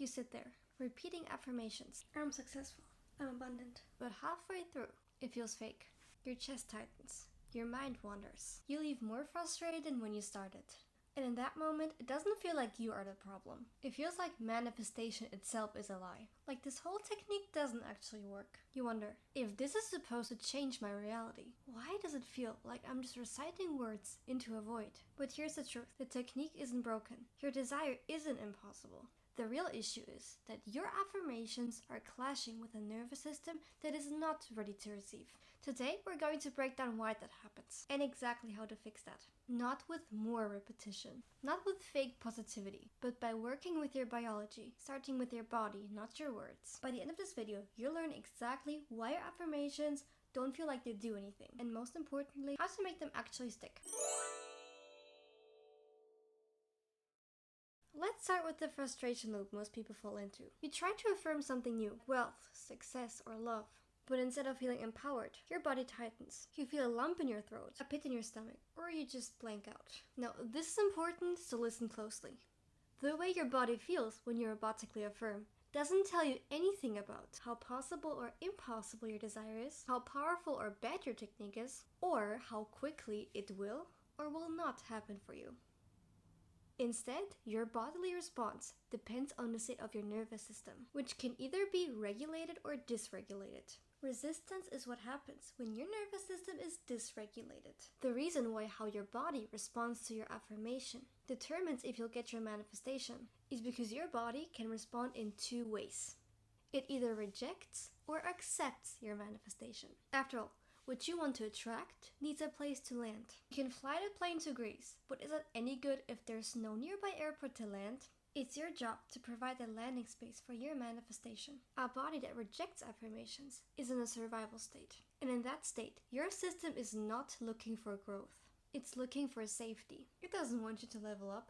You sit there, repeating affirmations. I'm successful. I'm abundant. But halfway through, it feels fake. Your chest tightens. Your mind wanders. You leave more frustrated than when you started. And in that moment, it doesn't feel like you are the problem. It feels like manifestation itself is a lie. Like this whole technique doesn't actually work. You wonder, if this is supposed to change my reality, why does it feel like I'm just reciting words into a void? But here's the truth. The technique isn't broken. Your desire isn't impossible. The real issue is that your affirmations are clashing with a nervous system that is not ready to receive. Today, we're going to break down why that happens and exactly how to fix that. Not with more repetition, not with fake positivity, but by working with your biology, starting with your body, not your words. By the end of this video, you'll learn exactly why your affirmations don't feel like they do anything, and most importantly, how to make them actually stick. Let's start with the frustration loop most people fall into. You try to affirm something new, wealth, success, or love. But instead of feeling empowered, your body tightens. You feel a lump in your throat, a pit in your stomach, or you just blank out. Now, this is important, so listen closely. The way your body feels when you robotically affirm doesn't tell you anything about how possible or impossible your desire is, how powerful or bad your technique is, or how quickly it will or will not happen for you. Instead, your bodily response depends on the state of your nervous system, which can either be regulated or dysregulated. Resistance is what happens when your nervous system is dysregulated. The reason why how your body responds to your affirmation determines if you'll get your manifestation is because your body can respond in two ways. It either rejects or accepts your manifestation. After all, what you want to attract needs a place to land. You can fly the plane to Greece, but is that any good if there's no nearby airport to land? It's your job to provide a landing space for your manifestation. A body that rejects affirmations is in a survival state. And in that state, your system is not looking for growth. It's looking for safety. It doesn't want you to level up.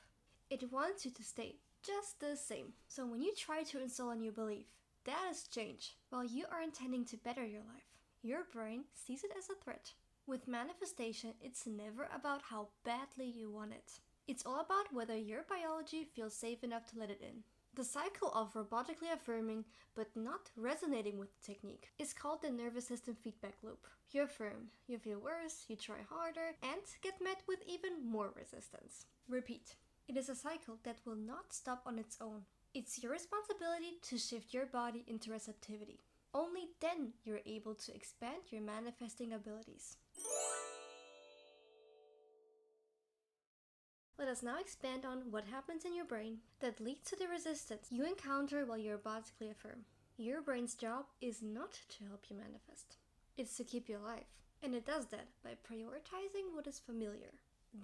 It wants you to stay just the same. So when you try to install a new belief, that is change, while you are intending to better your life. Your brain sees it as a threat. With manifestation, it's never about how badly you want it. It's all about whether your biology feels safe enough to let it in. The cycle of robotically affirming but not resonating with the technique is called the nervous system feedback loop. You affirm, you feel worse, you try harder, and get met with even more resistance. Repeat. It is a cycle that will not stop on its own. It's your responsibility to shift your body into receptivity. Only then you're able to expand your manifesting abilities. Let us now expand on what happens in your brain that leads to the resistance you encounter while you robotically affirm. Your brain's job is not to help you manifest. It's to keep you alive. And it does that by prioritizing what is familiar.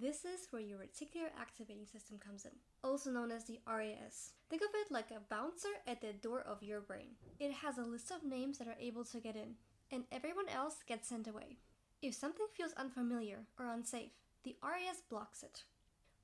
This is where your reticular activating system comes in, also known as the RAS. Think of it like a bouncer at the door of your brain. It has a list of names that are able to get in, and everyone else gets sent away. If something feels unfamiliar or unsafe, the RAS blocks it.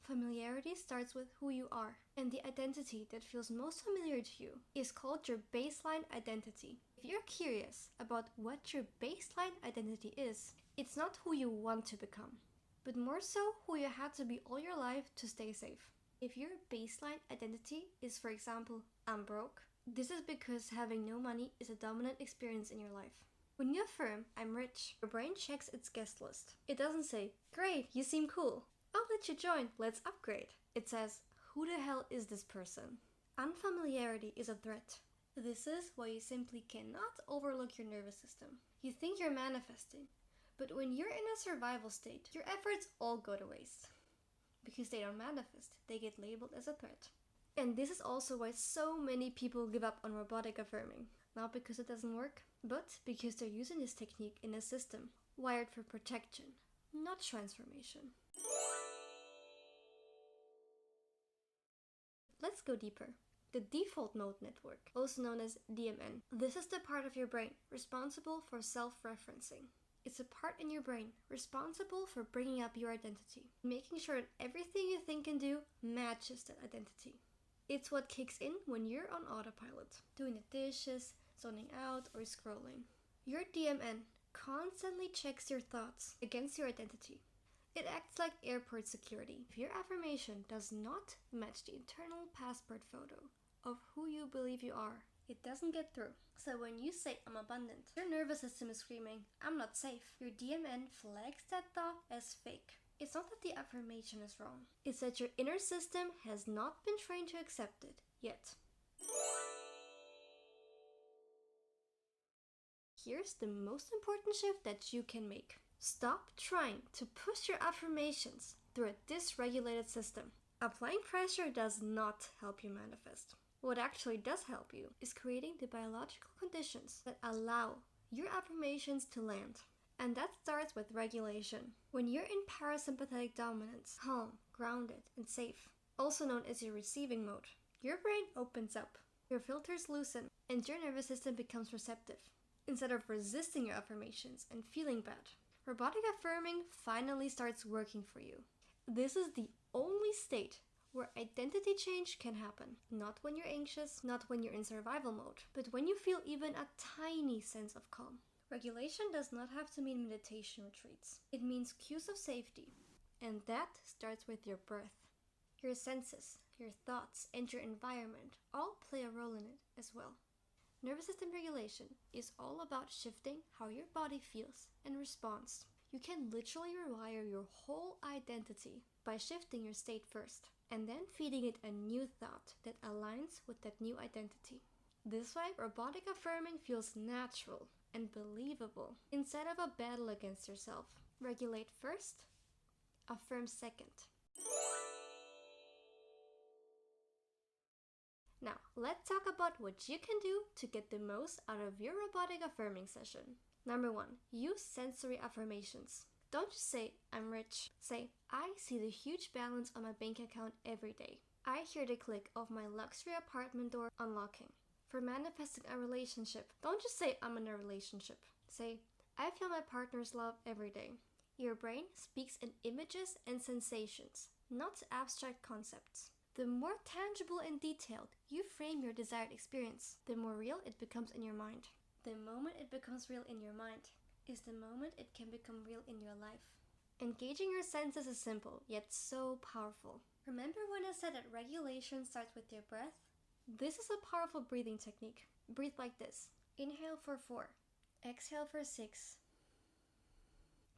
Familiarity starts with who you are, and the identity that feels most familiar to you is called your baseline identity. If you're curious about what your baseline identity is, it's not who you want to become, but more so who you had to be all your life to stay safe. If your baseline identity is, for example, I'm broke, this is because having no money is a dominant experience in your life. When you affirm, I'm rich, your brain checks its guest list. It doesn't say, great, you seem cool. I'll let you join, let's upgrade. It says, who the hell is this person? Unfamiliarity is a threat. This is why you simply cannot overlook your nervous system. You think you're manifesting, but when you're in a survival state, your efforts all go to waste. Because they don't manifest, they get labeled as a threat. And this is also why so many people give up on robotic affirming. Not because it doesn't work, but because they're using this technique in a system wired for protection, not transformation. Let's go deeper. The default mode network, also known as DMN. This is the part of your brain responsible for self-referencing. It's a part in your brain responsible for bringing up your identity, making sure that everything you think and do matches that identity. It's what kicks in when you're on autopilot, doing the dishes, zoning out, or scrolling. Your DMN constantly checks your thoughts against your identity. It acts like airport security. If your affirmation does not match the internal passport photo of who you believe you are. It doesn't get through. So when you say I'm abundant, your nervous system is screaming, I'm not safe. Your DMN flags that thought as fake. It's not that the affirmation is wrong. It's that your inner system has not been trained to accept it yet. Here's the most important shift that you can make. Stop trying to push your affirmations through a dysregulated system. Applying pressure does not help you manifest. What actually does help you is creating the biological conditions that allow your affirmations to land. And that starts with regulation. When you're in parasympathetic dominance, calm, grounded, and safe, also known as your receiving mode, your brain opens up, your filters loosen, and your nervous system becomes receptive. Instead of resisting your affirmations and feeling bad, robotic affirming finally starts working for you. This is the only state where identity change can happen. Not when you're anxious, not when you're in survival mode, but when you feel even a tiny sense of calm. Regulation does not have to mean meditation retreats. It means cues of safety. And that starts with your breath. Your senses, your thoughts, and your environment all play a role in it as well. Nervous system regulation is all about shifting how your body feels and responds. You can literally rewire your whole identity by shifting your state first, and then feeding it a new thought that aligns with that new identity. This way, robotic affirming feels natural and believable instead of a battle against yourself. Regulate first, affirm second. Now, let's talk about what you can do to get the most out of your robotic affirming session. Number 1, use sensory affirmations. Don't just say, I'm rich. Say, I see the huge balance on my bank account every day. I hear the click of my luxury apartment door unlocking. For manifesting a relationship, don't just say, I'm in a relationship. Say, I feel my partner's love every day. Your brain speaks in images and sensations, not abstract concepts. The more tangible and detailed you frame your desired experience, the more real it becomes in your mind. The moment it becomes real in your mind is the moment it can become real in your life. Engaging your senses is simple, yet so powerful. Remember when I said that regulation starts with your breath? This is a powerful breathing technique. Breathe like this. Inhale for 4. Exhale for 6.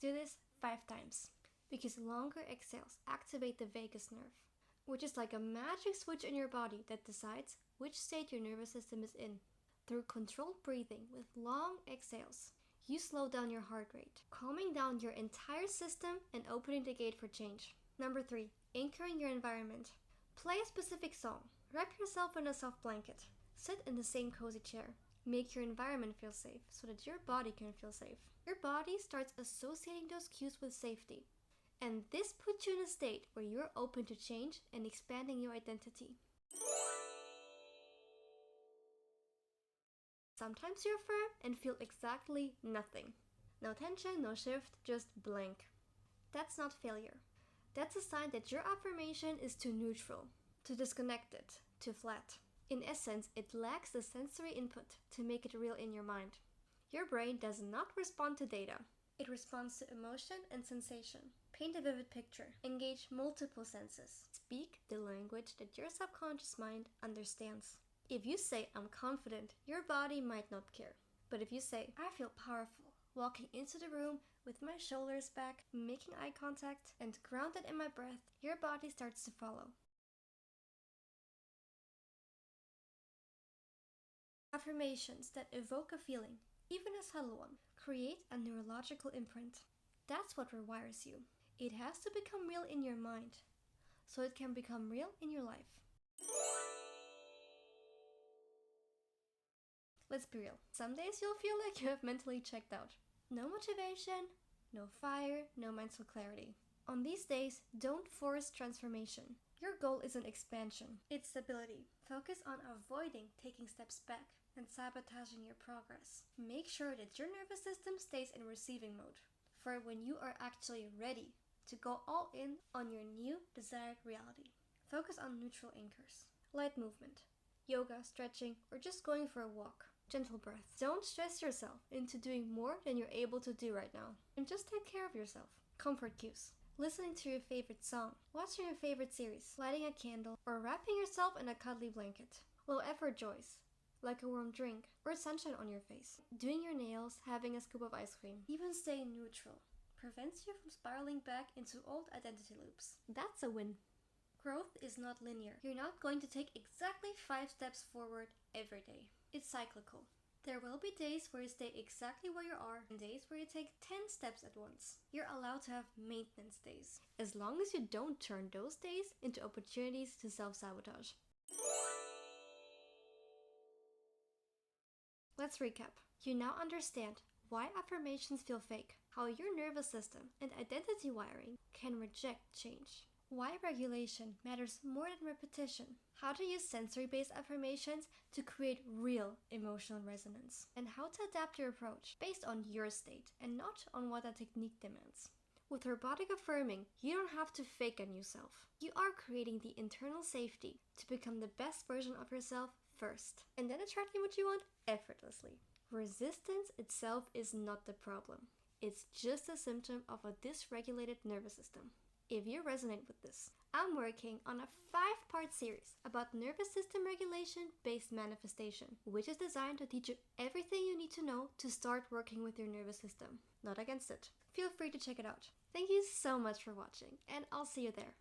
Do this 5 times, because longer exhales activate the vagus nerve, which is like a magic switch in your body that decides which state your nervous system is in. Through controlled breathing with long exhales, you slow down your heart rate, calming down your entire system and opening the gate for change. Number 3, anchoring your environment. Play a specific song. Wrap yourself in a soft blanket. Sit in the same cozy chair. Make your environment feel safe so that your body can feel safe. Your body starts associating those cues with safety. And this puts you in a state where you're open to change and expanding your identity. Sometimes you affirm and feel exactly nothing. No tension, no shift, just blank. That's not failure. That's a sign that your affirmation is too neutral, too disconnected, too flat. In essence, it lacks the sensory input to make it real in your mind. Your brain does not respond to data. It responds to emotion and sensation. Paint a vivid picture. Engage multiple senses. Speak the language that your subconscious mind understands. If you say, I'm confident, your body might not care. But if you say, I feel powerful, walking into the room with my shoulders back, making eye contact, and grounded in my breath, your body starts to follow. Affirmations that evoke a feeling, even a subtle one, create a neurological imprint. That's what rewires you. It has to become real in your mind, so it can become real in your life. Let's be real. Some days you'll feel like you have mentally checked out. No motivation, no fire, no mental clarity. On these days, don't force transformation. Your goal isn't expansion, it's stability. Focus on avoiding taking steps back and sabotaging your progress. Make sure that your nervous system stays in receiving mode for when you are actually ready to go all in on your new desired reality. Focus on neutral anchors, light movement, yoga, stretching, or just going for a walk. Gentle breath. Don't stress yourself into doing more than you're able to do right now. And just take care of yourself. Comfort cues. Listening to your favorite song, watching your favorite series, lighting a candle, or wrapping yourself in a cuddly blanket. Will effort joys, like a warm drink or sunshine on your face. Doing your nails, having a scoop of ice cream, even staying neutral, prevents you from spiraling back into old identity loops. That's a win. Growth is not linear. You're not going to take exactly 5 steps forward every day. It's cyclical. There will be days where you stay exactly where you are and days where you take 10 steps at once. You're allowed to have maintenance days, as long as you don't turn those days into opportunities to self-sabotage. Let's recap. You now understand why affirmations feel fake, how your nervous system and identity wiring can reject change, why regulation matters more than repetition, how to use sensory-based affirmations to create real emotional resonance, and how to adapt your approach based on your state and not on what a technique demands. With robotic affirming, you don't have to fake a new self. You are creating the internal safety to become the best version of yourself first, and then attracting what you want effortlessly. Resistance itself is not the problem. It's just a symptom of a dysregulated nervous system. If you resonate with this, I'm working on a 5-part series about nervous system regulation-based manifestation, which is designed to teach you everything you need to know to start working with your nervous system, not against it. Feel free to check it out. Thank you so much for watching, and I'll see you there.